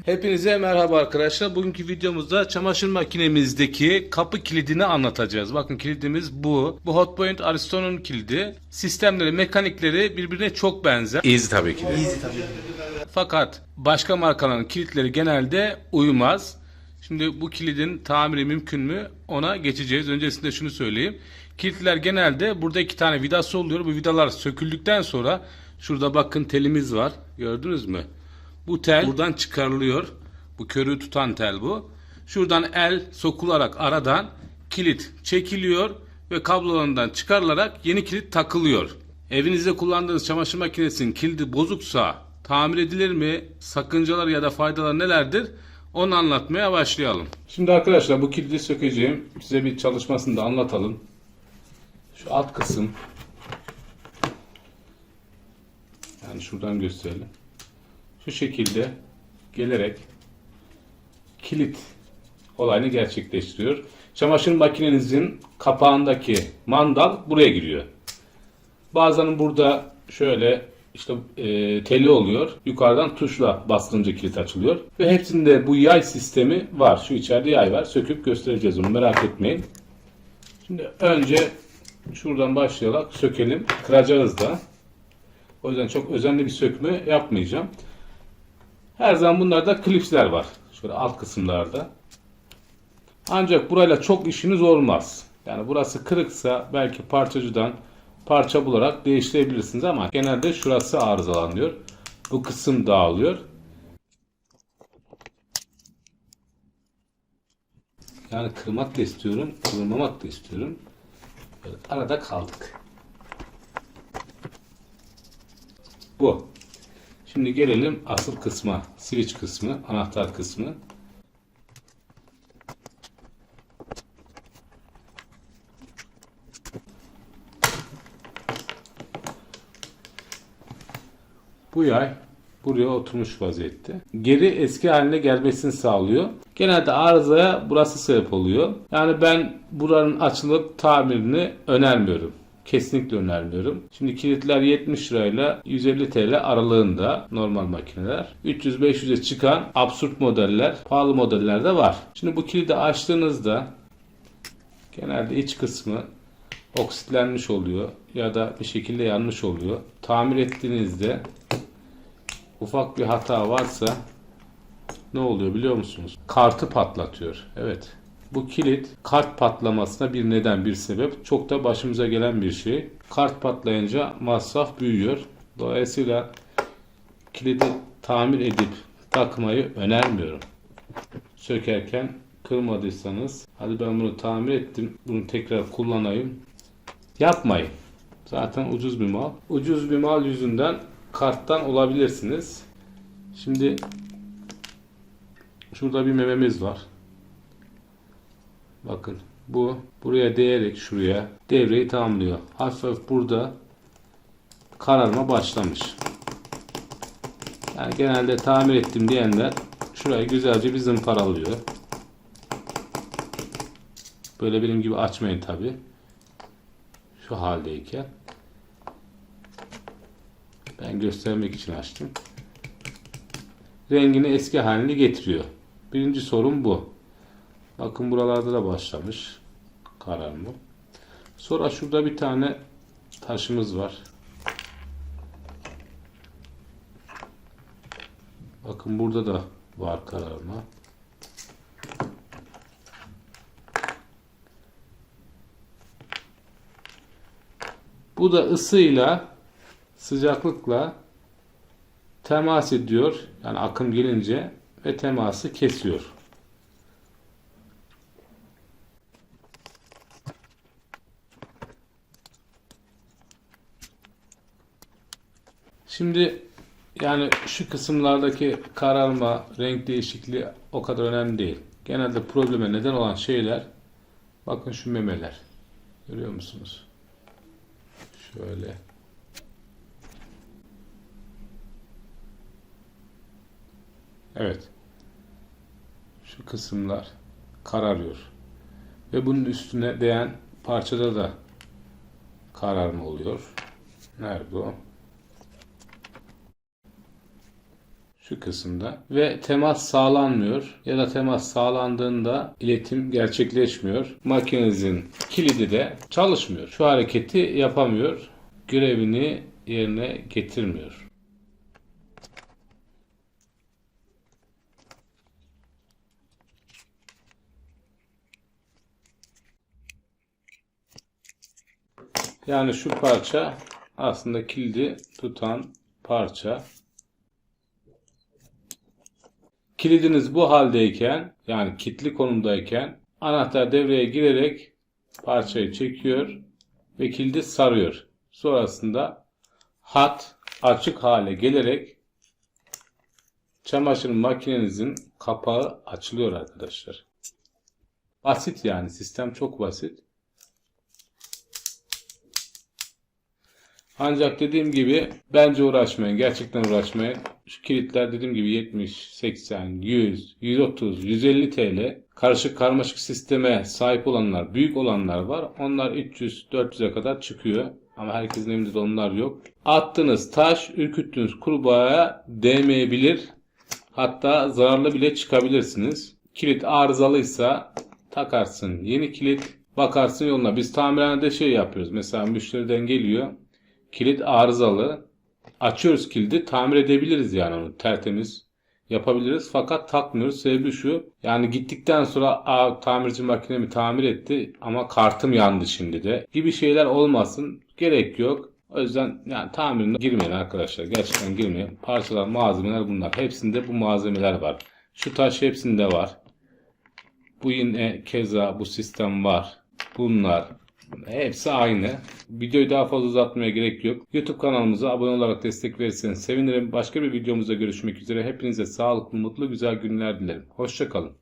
Hepinize merhaba arkadaşlar. Bugünkü videomuzda çamaşır makinemizdeki kapı kilidini anlatacağız. Bakın kilidimiz bu. Bu Hotpoint Aristo'nun kilidi. Sistemleri, mekanikleri birbirine çok benzer. Easy tabii ki de. Easy tabii. Fakat başka markaların kilitleri genelde uymaz. Şimdi bu kilidin tamiri mümkün mü? Ona geçeceğiz. Öncesinde şunu söyleyeyim. Kilitler genelde burada 2 tane vidası oluyor. Bu vidalar söküldükten sonra şurada bakın telimiz var. Gördünüz mü? Bu tel buradan çıkarılıyor. Bu körüğü tutan tel bu. Şuradan el sokularak aradan kilit çekiliyor ve kablolarından çıkarılarak yeni kilit takılıyor. Evinizde kullandığınız çamaşır makinesinin kilidi bozuksa tamir edilir mi? Sakıncalar ya da faydalar nelerdir? Onu anlatmaya başlayalım. Şimdi arkadaşlar bu kilidi sökeceğim. Size bir çalışmasını da anlatalım. Şu alt kısım. Yani şuradan gösterelim. Şu şekilde gelerek kilit olayını gerçekleştiriyor. Çamaşır makinenizin kapağındaki mandal buraya giriyor. Bazen burada şöyle işte teli oluyor. Yukarıdan tuşla bastırınca kilit açılıyor. Ve hepsinde bu yay sistemi var. Şu içeride yay var. Söküp göstereceğiz onu, merak etmeyin. Şimdi önce şuradan başlayarak sökelim. Kıracağız da. O yüzden çok özenli bir sökme yapmayacağım. Her zaman bunlarda klipsler var. Şöyle alt kısımlarda. Ancak burayla çok işiniz olmaz. Yani burası kırıksa belki parçacıdan parça bularak değiştirebilirsiniz ama genelde şurası arızalanıyor. Bu kısım dağılıyor. Yani kırmak da istiyorum, kırmamak da istiyorum. Böyle arada kaldık. Bu. Şimdi gelelim asıl kısma, switch kısmı, anahtar kısmı. Bu yay buraya oturmuş vaziyette. Geri eski haline gelmesini sağlıyor. Genelde arızaya burası sebep oluyor. Yani ben buranın açılıp tamirini önermiyorum. Kesinlikle önermiyorum. Şimdi kilitler 70 lirayla 150 TL aralığında normal makineler. 300-500'e çıkan absürt modeller, pahalı modeller de var. Şimdi bu kilidi açtığınızda genelde iç kısmı oksitlenmiş oluyor ya da bir şekilde yanmış oluyor. Tamir ettiğinizde ufak bir hata varsa ne oluyor biliyor musunuz? Kartı patlatıyor. Evet. Bu kilit kart patlamasına bir neden, bir sebep. Çok da başımıza gelen bir şey. Kart patlayınca masraf büyüyor. Dolayısıyla kilidi tamir edip takmayı önermiyorum. Sökerken kırmadıysanız hadi ben bunu tamir ettim, bunu tekrar kullanayım. Yapmayın. Zaten ucuz bir mal. Ucuz bir mal yüzünden karttan olabilirsiniz. Şimdi şurada bir mememiz var. Bakın bu buraya değerek şuraya devreyi tamamlıyor. Hafif hafif burada kararma başlamış. Yani genelde tamir ettim diyenler şurayı güzelce bir zımparalıyor. Böyle benim gibi açmayın tabi. Şu haldeyken. Ben göstermek için açtım. Rengini eski haline getiriyor. Birinci sorun bu. Bakın buralarda da başlamış kararma. Sonra şurada bir tane taşımız var. Bakın burada da var kararma. Bu da ısıyla, sıcaklıkla temas ediyor. Yani akım gelince ve teması kesiyor. Şimdi yani şu kısımlardaki kararma, renk değişikliği o kadar önemli değil. Genelde probleme neden olan şeyler, bakın şu memeler. Görüyor musunuz? Şöyle. Evet. Şu kısımlar kararıyor. Ve bunun üstüne değen parçada da kararma oluyor. Nerede o? Şu kısımda. Ve temas sağlanmıyor ya da temas sağlandığında iletim gerçekleşmiyor. Makinenizin kilidi de çalışmıyor. Şu hareketi yapamıyor. Görevini yerine getirmiyor. Yani şu parça aslında kilidi tutan parça. Kilidiniz bu haldeyken, yani kilitli konumdayken anahtar devreye girerek parçayı çekiyor ve kilidi sarıyor. Sonrasında hat açık hale gelerek çamaşır makinenizin kapağı açılıyor arkadaşlar. Basit, yani sistem çok basit. Ancak dediğim gibi bence uğraşmayın. Gerçekten uğraşmayın. Şu kilitler dediğim gibi 70, 80, 100, 130, 150 TL. Karışık karmaşık sisteme sahip olanlar, büyük olanlar var. Onlar 300, 400'e kadar çıkıyor. Ama herkesin evinde de onlar yok. Attığınız taş, ürküttüğünüz kurbağaya değmeyebilir. Hatta zararlı bile çıkabilirsiniz. Kilit arızalıysa takarsın yeni kilit. Bakarsın yoluna. Biz tamirhanede şey yapıyoruz. Mesela müşteriden geliyor. Kilit arızalı. Açıyoruz kilidi. Tamir edebiliriz yani onu. Tertemiz yapabiliriz. Fakat takmıyoruz. Sebebi şu. Yani gittikten sonra tamirci makinemi tamir etti ama kartım yandı şimdi de gibi şeyler olmasın. Gerek yok. O yüzden yani tamirine girmeyin arkadaşlar. Gerçekten girmeyin. Parçalar, malzemeler bunlar. Hepsinde bu malzemeler var. Şu taş hepsinde var. Bu yine keza bu sistem var. Bunlar hepsi aynı. Videoyu daha fazla uzatmaya gerek yok. YouTube kanalımıza abone olarak destek verirseniz sevinirim. Başka bir videomuzda görüşmek üzere. Hepinize sağlıklı, mutlu, güzel günler dilerim. Hoşça kalın.